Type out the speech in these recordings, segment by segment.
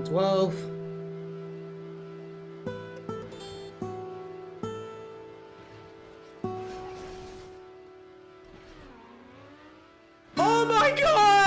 12. Oh my god!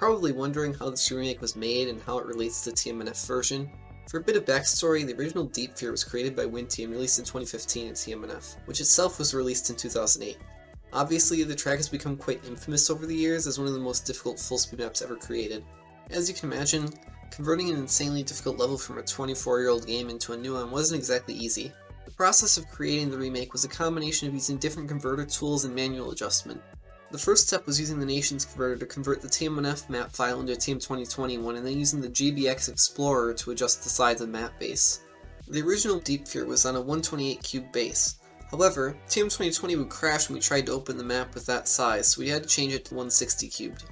probably wondering how this remake was made and how it relates to the TMNF version. For a bit of backstory, the original Deep Fear was created by WinT and released in 2015 at TMNF, which itself was released in 2008. Obviously, the track has become quite infamous over the years as one of the most difficult full-speed maps ever created. As you can imagine, converting an insanely difficult level from a 24-year-old game into a new one wasn't exactly easy. The process of creating the remake was a combination of using different converter tools and manual adjustment. The first step was using the Nations converter to convert the TMNF map file into a TM2020 one, and then using the GBX Explorer to adjust the size of the map base. The original Deep Fear was on a 128 cube base. However, TM2020 would crash when we tried to open the map with that size, so we had to change it to 160 cubed.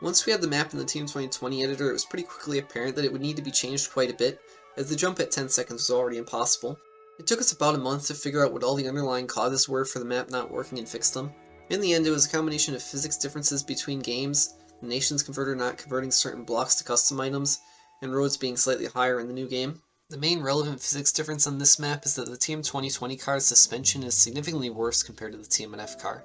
Once we had the map in the TM2020 editor, it was pretty quickly apparent that it would need to be changed quite a bit, as the jump at 10 seconds was already impossible. It took us about a month to figure out what all the underlying causes were for the map not working and fix them. In the end, it was a combination of physics differences between games, the Nations converter not converting certain blocks to custom items, and roads being slightly higher in the new game. The main relevant physics difference on this map is that the TM2020 car's suspension is significantly worse compared to the TMNF car.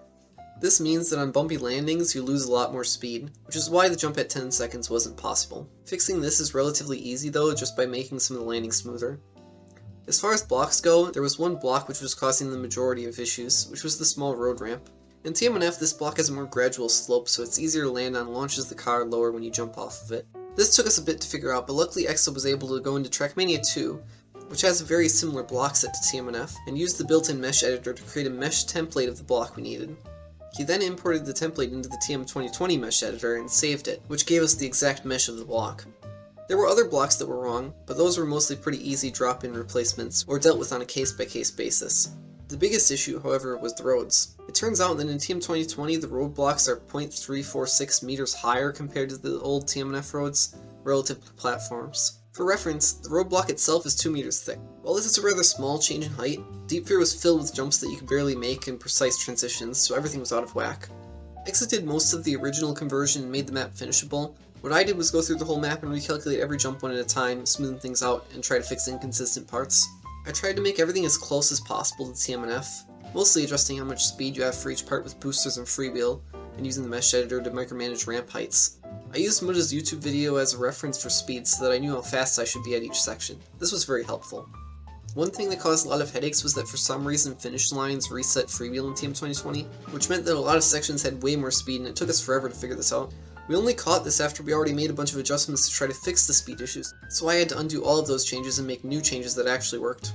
This means that on bumpy landings you lose a lot more speed, which is why the jump at 10 seconds wasn't possible. Fixing this is relatively easy though, just by making some of the landings smoother. As far as blocks go, there was one block which was causing the majority of issues, which was the small road ramp. In TMNF, this block has a more gradual slope, so it's easier to land on and launches the car lower when you jump off of it. This took us a bit to figure out, but luckily Exo was able to go into TRACKMANIA 2, which has a very similar block set to TMNF, and used the built-in mesh editor to create a mesh template of the block we needed. He then imported the template into the TM2020 mesh editor and saved it, which gave us the exact mesh of the block. There were other blocks that were wrong, but those were mostly pretty easy drop-in replacements, or dealt with on a case-by-case basis. The biggest issue, however, was the roads. It turns out that in TM2020 the roadblocks are 0.346 meters higher compared to the old TMNF roads, relative to platforms. For reference, the roadblock itself is 2 meters thick. While this is a rather small change in height, Deep Fear was filled with jumps that you could barely make and precise transitions, so everything was out of whack. Exa did most of the original conversion and made the map finishable. What I did was go through the whole map and recalculate every jump one at a time, smoothing things out, and try to fix inconsistent parts. I tried to make everything as close as possible to TMNF, mostly adjusting how much speed you have for each part with boosters and freewheel, and using the mesh editor to micromanage ramp heights. I used Mudda's YouTube video as a reference for speed so that I knew how fast I should be at each section. This was very helpful. One thing that caused a lot of headaches was that for some reason finish lines reset freewheel in TM2020, which meant that a lot of sections had way more speed and it took us forever to figure this out. We only caught this after we already made a bunch of adjustments to try to fix the speed issues, so I had to undo all of those changes and make new changes that actually worked.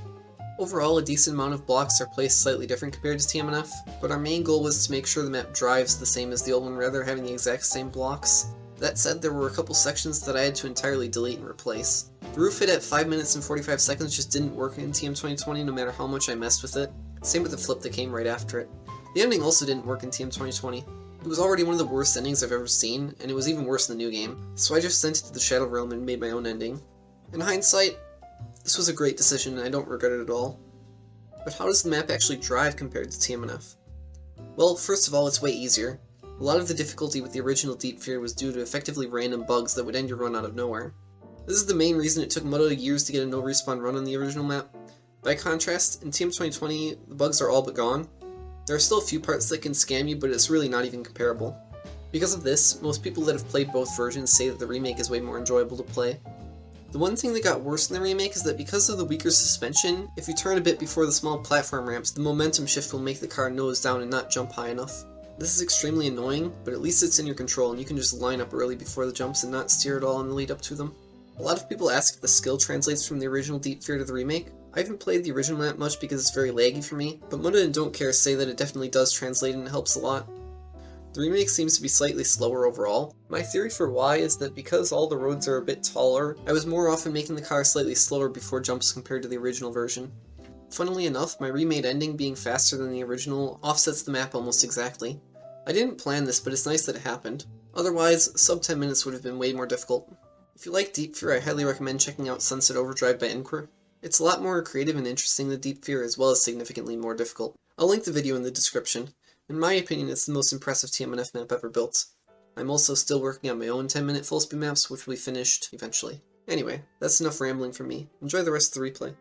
Overall, a decent amount of blocks are placed slightly different compared to TMNF, but our main goal was to make sure the map drives the same as the old one rather than having the exact same blocks. That said, there were a couple sections that I had to entirely delete and replace. The roof hit at 5 minutes and 45 seconds just didn't work in TM2020 no matter how much I messed with it. Same with the flip that came right after it. The ending also didn't work in TM2020. It was already one of the worst endings I've ever seen, and it was even worse in the new game, so I just sent it to the Shadow Realm and made my own ending. In hindsight, this was a great decision and I don't regret it at all. But how does the map actually drive compared to TMNF? Well, first of all, it's way easier. A lot of the difficulty with the original Deep Fear was due to effectively random bugs that would end your run out of nowhere. This is the main reason it took Mudda years to get a no respawn run on the original map. By contrast, in TM2020, the bugs are all but gone. There are still a few parts that can scam you, but it's really not even comparable. Because of this, most people that have played both versions say that the remake is way more enjoyable to play. The one thing that got worse in the remake is that because of the weaker suspension, if you turn a bit before the small platform ramps, the momentum shift will make the car nose down and not jump high enough. This is extremely annoying, but at least it's in your control and you can just line up early before the jumps and not steer at all in the lead up to them. A lot of people ask if the skill translates from the original Deep Fear to the remake. I haven't played the original that much because it's very laggy for me, but Mudda and Don't Care say that it definitely does translate and it helps a lot. The remake seems to be slightly slower overall. My theory for why is that because all the roads are a bit taller, I was more often making the car slightly slower before jumps compared to the original version. Funnily enough, my remade ending being faster than the original offsets the map almost exactly. I didn't plan this, but it's nice that it happened. Otherwise, sub 10 minutes would have been way more difficult. If you like Deep Fear, I highly recommend checking out Sunset Overdrive by Inquir. It's a lot more creative and interesting than Deep Fear, as well as significantly more difficult. I'll link the video in the description. In my opinion, it's the most impressive TMNF map ever built. I'm also still working on my own 10-minute full speed maps, which will be finished eventually. Anyway, that's enough rambling from me. Enjoy the rest of the replay.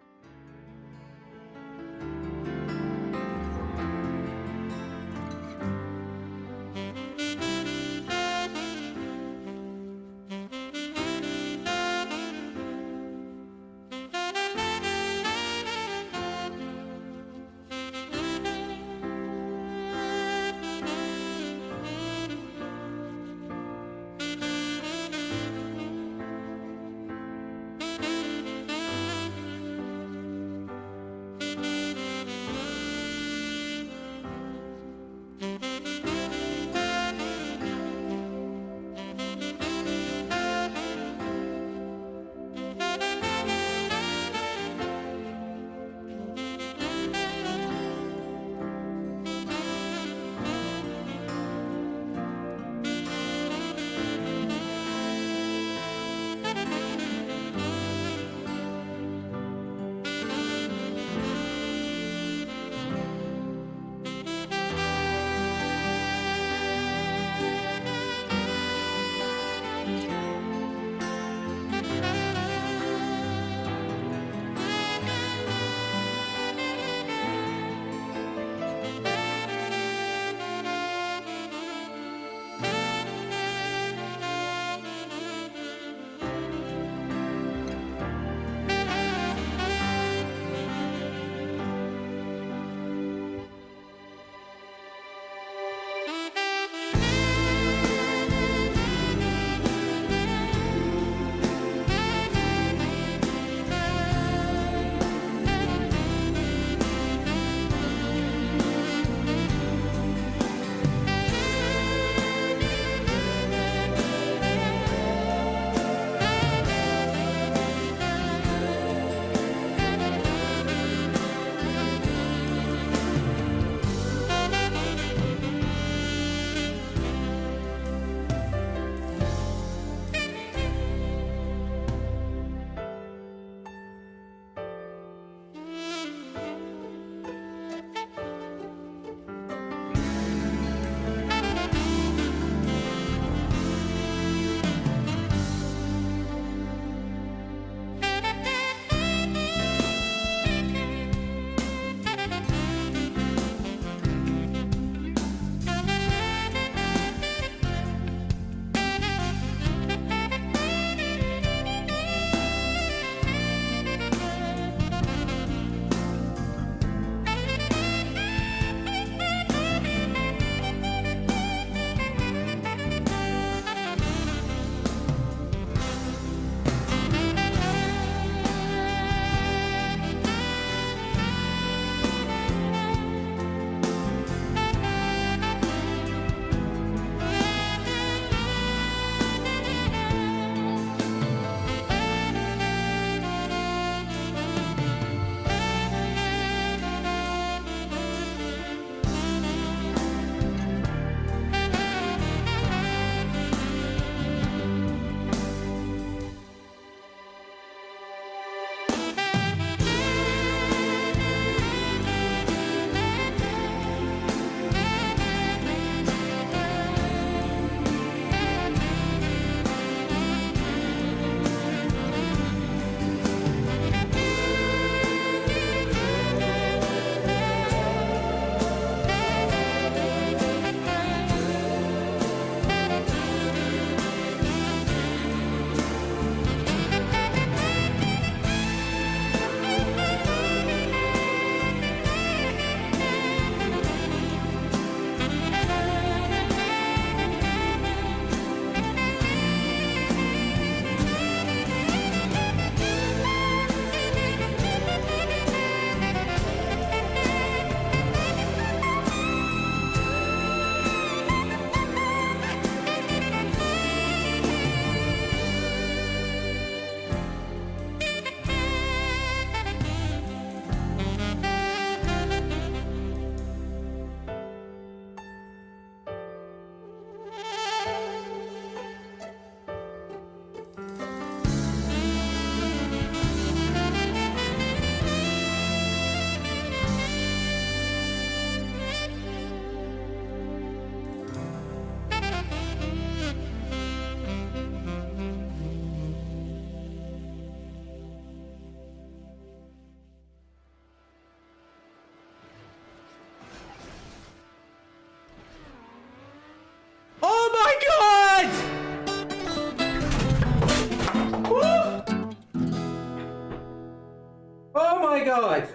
God!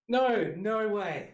No, no way.